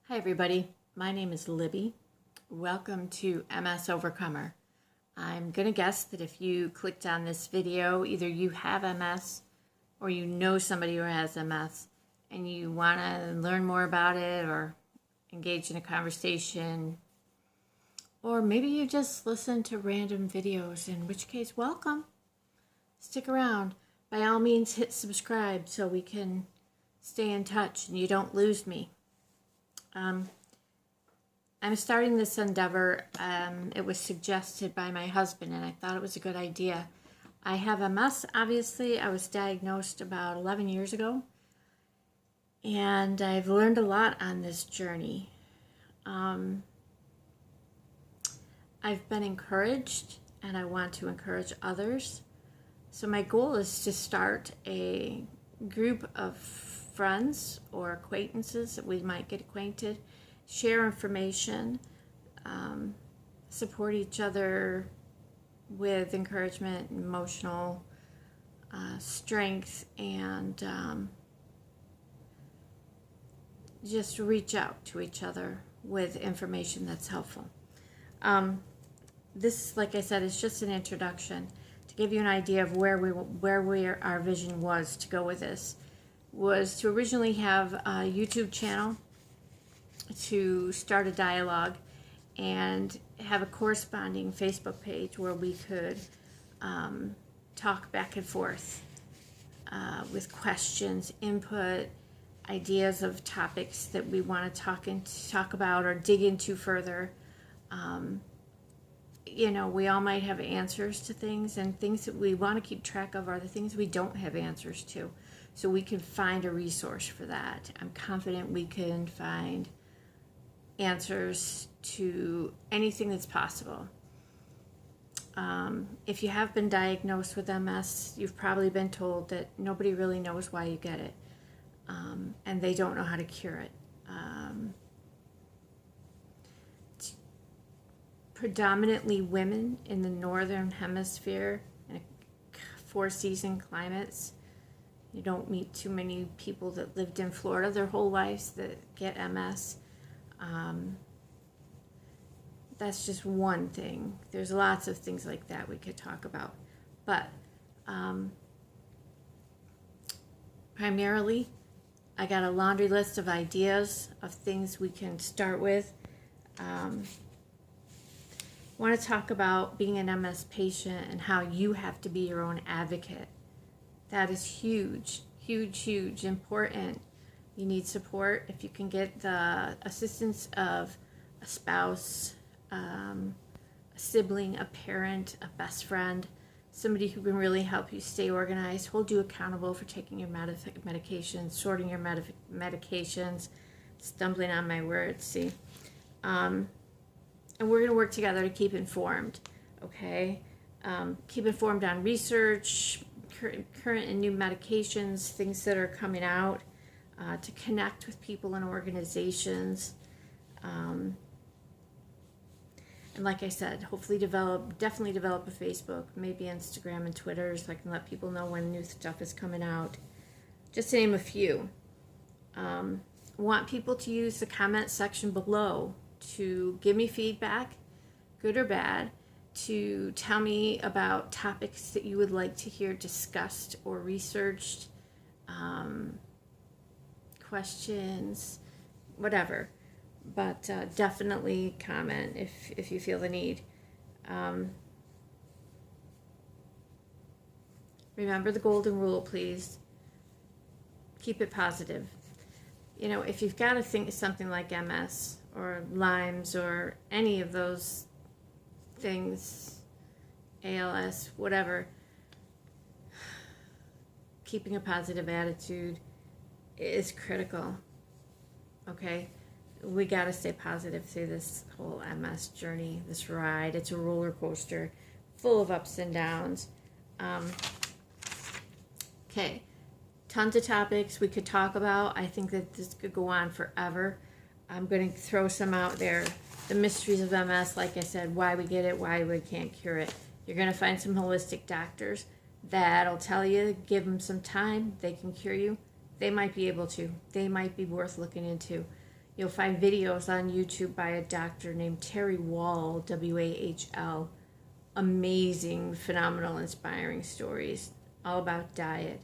Hi everybody, my name is Libby. Welcome to MS Overcomer. I'm going to guess that if you clicked on this video, either you have MS or you know somebody who has MS and you want to learn more about it or engage in a conversation, or maybe you just listen to random videos, in which case, welcome. Stick around. By all means, hit subscribe so we can stay in touch and you don't lose me. I'm starting this endeavor. It was suggested by my husband, and I thought it was a good idea. I have MS, obviously. I was diagnosed about 11 years ago, and I've learned a lot on this journey. I've been encouraged, and I want to encourage others. So my goal is to start a group of friends or acquaintances that we might get acquainted, share information, support each other with encouragement, emotional strength, and just reach out to each other with information that's helpful. This, like I said, is just an introduction to give you an idea of where our vision was to go with this. Was to originally have a YouTube channel, to start a dialogue, and have a corresponding Facebook page where we could talk back and forth with questions, input, ideas of topics that we want to talk about or dig into further. We all might have answers to things, and things that we want to keep track of are the things we don't have answers to. So we can find a resource for that. I'm confident we can find answers to anything that's possible. If you have been diagnosed with MS, you've probably been told that nobody really knows why you get it, and they don't know how to cure it. Predominantly women in the northern hemisphere in 4-season climates. You don't meet too many people that lived in Florida their whole lives that get MS. That's just one thing. There's lots of things like that we could talk about. But primarily, I got a laundry list of ideas of things we can start with. I want to talk about being an MS patient and how you have to be your own advocate. That is huge, huge, huge, important. You need support. If you can get the assistance of a spouse, a sibling, a parent, a best friend, somebody who can really help you stay organized, hold you accountable for taking your medications, sorting your medications, stumbling on my words, see. And we're going to work together to keep informed, okay? Keep informed on research, current and new medications, things that are coming out, to connect with people and organizations. And like I said, hopefully definitely develop a Facebook, maybe Instagram and Twitter, so I can let people know when new stuff is coming out. Just to name a few. Want people to use the comment section below to give me feedback, good or bad, to tell me about topics that you would like to hear discussed or researched, questions, whatever. But definitely comment if you feel the need. Remember the golden rule, please. Keep it positive. If you've got to think of something like MS or Lyme's or any of those things, ALS, whatever, keeping a positive attitude is critical, okay? We got to stay positive through this whole MS journey, this ride. It's a roller coaster full of ups and downs. Okay, tons of topics we could talk about. I think that this could go on forever. I'm going to throw some out there. The mysteries of MS, like I said, why we get it, why we can't cure it. You're going to find some holistic doctors that'll tell you, give them some time, they can cure you. They might be able to. They might be worth looking into. You'll find videos on YouTube by a doctor named Terry Wall, Wahl. Amazing, phenomenal, inspiring stories all about diet.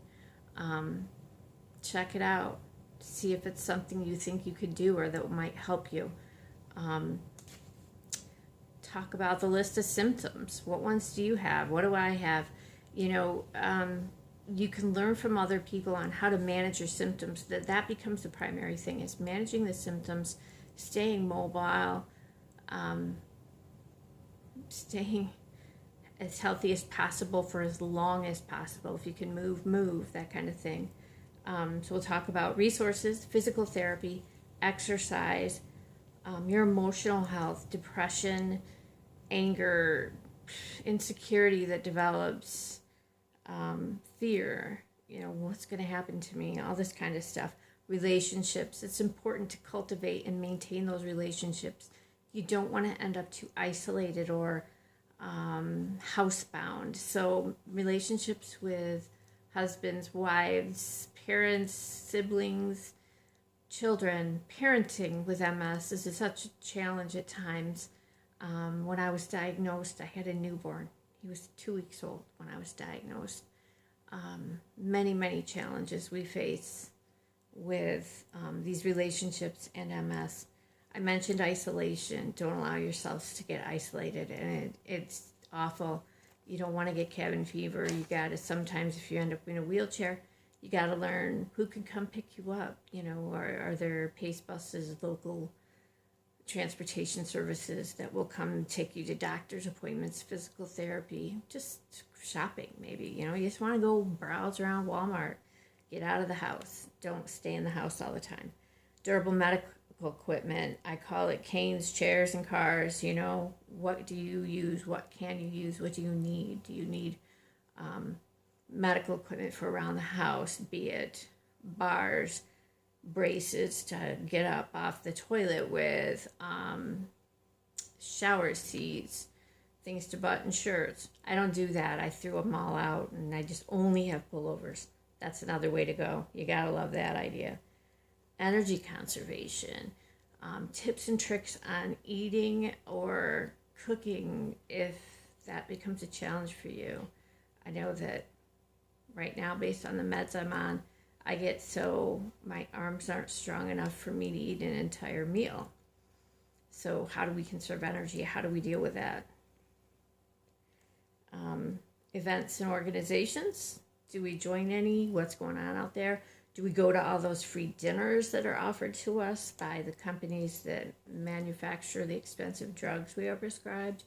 Check it out. See if it's something you think you could do or that might help you. Talk about the list of symptoms. What ones do you have? What do I have? You can learn from other people on how to manage your symptoms. That becomes the primary thing, is managing the symptoms, staying mobile, staying as healthy as possible for as long as possible. If you can move, that kind of thing. So we'll talk about resources, physical therapy, exercise, your emotional health, depression, anger, insecurity that develops, fear, what's going to happen to me, all this kind of stuff. Relationships, it's important to cultivate and maintain those relationships. You don't want to end up too isolated or housebound. So relationships with husbands, wives, parents, siblings, children. Parenting with MS is such a challenge at times. When I was diagnosed, I had a newborn. He was 2 weeks old when I was diagnosed. Many challenges we face with these relationships and MS. I mentioned isolation. Don't allow yourselves to get isolated, and it's awful. You don't want to get cabin fever. You got to, sometimes if you end up in a wheelchair, you got to learn who can come pick you up. Are there PACE buses, local transportation services that will come and take you to doctor's appointments, physical therapy, just shopping maybe. You just want to go browse around Walmart, get out of the house. Don't stay in the house all the time. Durable medical equipment, I call it canes, chairs, and cars. What do you use? What can you use? What do you need? Do you need medical equipment for around the house, be it bars, braces to get up off the toilet with, shower seats, things to button shirts. I don't do that. I threw them all out and I just only have pullovers. That's another way to go. You gotta love that idea. Energy conservation, tips and tricks on eating or cooking if that becomes a challenge for you. I know that right now, based on the meds I'm on, I get so my arms aren't strong enough for me to eat an entire meal. So how do we conserve energy? How do we deal with that? Events and organizations. Do we join any? What's going on out there? Do we go to all those free dinners that are offered to us by the companies that manufacture the expensive drugs we are prescribed?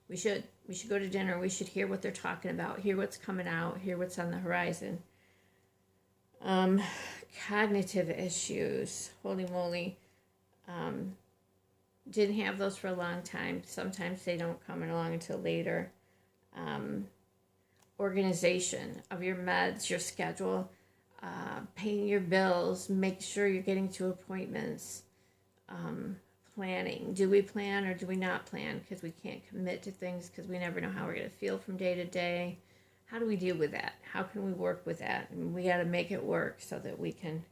We should go to dinner. We should hear what they're talking about, hear what's coming out, hear what's on the horizon. Cognitive issues. Holy moly. Didn't have those for a long time. Sometimes they don't come along until later. Organization of your meds, your schedule, paying your bills, make sure you're getting to appointments, planning. Do we plan or do we not plan? Because we can't commit to things because we never know how we're going to feel from day to day. How do we deal with that? How can we work with that? And we got to make it work so that we can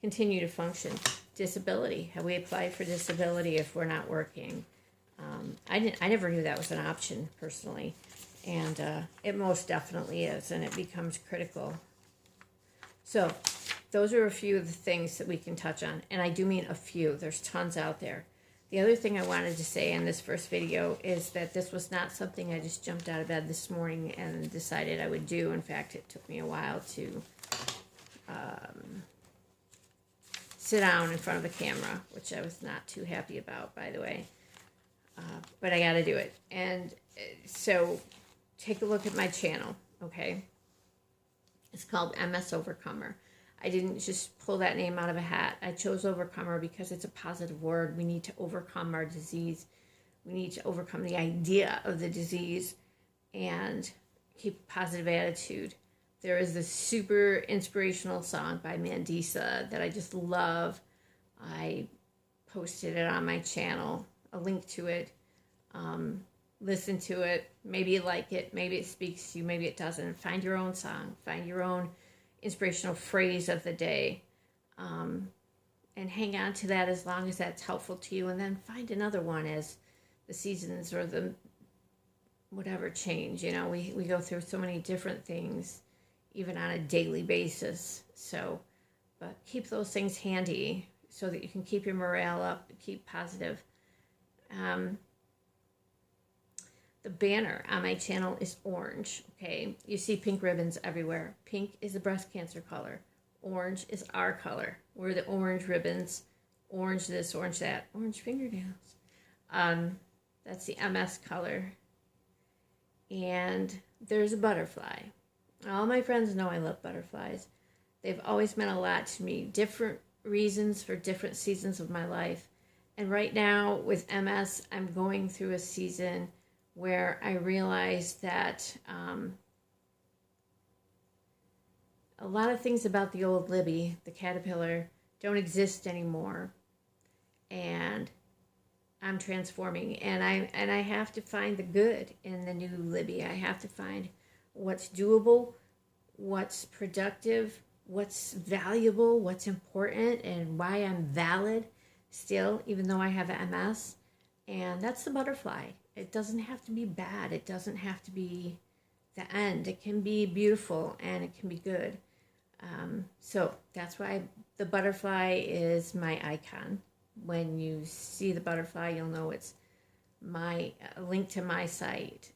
continue to function. Disability. Have we applied for disability if we're not working? I never knew that was an option personally. And it most definitely is, and it becomes critical. So those are a few of the things that we can touch on. And I do mean a few. There's tons out there. The other thing I wanted to say in this first video is that this was not something I just jumped out of bed this morning and decided I would do. In fact, it took me a while to sit down in front of a camera, which I was not too happy about, by the way. But I got to do it. And so take a look at my channel, okay? It's called MS Overcomer. I didn't just pull that name out of a hat. I chose Overcomer because it's a positive word. We need to overcome our disease. We need to overcome the idea of the disease and keep a positive attitude. There is this super inspirational song by Mandisa that I just love. I posted it on my channel, a link to it. Listen to it. Maybe you like it. Maybe it speaks to you. Maybe it doesn't. Find your own song. Find your own inspirational phrase of the day. And and hang on to that as long as that's helpful to you, and then find another one as the seasons or the whatever change. You know, we go through so many different things, even on a daily basis. So, but keep those things handy so that you can keep your morale up, keep positive. The banner on my channel is orange, okay? You see pink ribbons everywhere. Pink is a breast cancer color. Orange is our color. We're the orange ribbons. Orange this, orange that. Orange fingernails. That's the MS color. And there's a butterfly. All my friends know I love butterflies. They've always meant a lot to me. Different reasons for different seasons of my life. And right now with MS, I'm going through a season where I realize that a lot of things about the old Libby, the caterpillar, don't exist anymore. And I'm transforming, and I have to find the good in the new Libby. I have to find what's doable, what's productive, what's valuable, what's important, and why I'm valid still, even though I have MS. And that's the butterfly. It doesn't have to be bad. It doesn't have to be the end. It can be beautiful and it can be good. So that's why the butterfly is my icon. When you see the butterfly, you'll know it's my link to my site.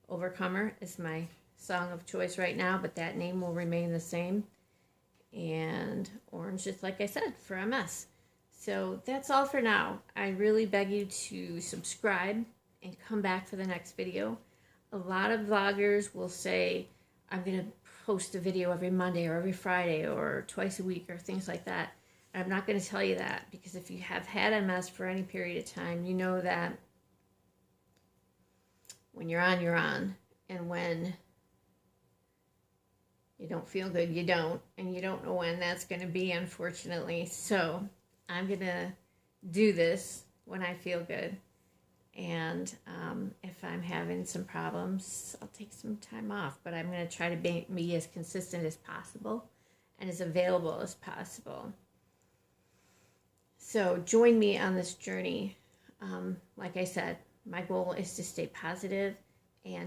Overcomer is my song of choice right now, but that name will remain the same. And orange is, like I said, for MS. So that's all for now. I really beg you to subscribe and come back for the next video. A lot of vloggers will say, I'm going to post a video every Monday or every Friday or twice a week or things like that. And I'm not going to tell you that, because if you have had MS for any period of time, you know that when you're on, you're on. And when you don't feel good, you don't. And you don't know when that's going to be, unfortunately. So I'm going to do this when I feel good. And if I'm having some problems, I'll take some time off. But I'm going to try to be as consistent as possible and as available as possible. So join me on this journey. Like I said, my goal is to stay positive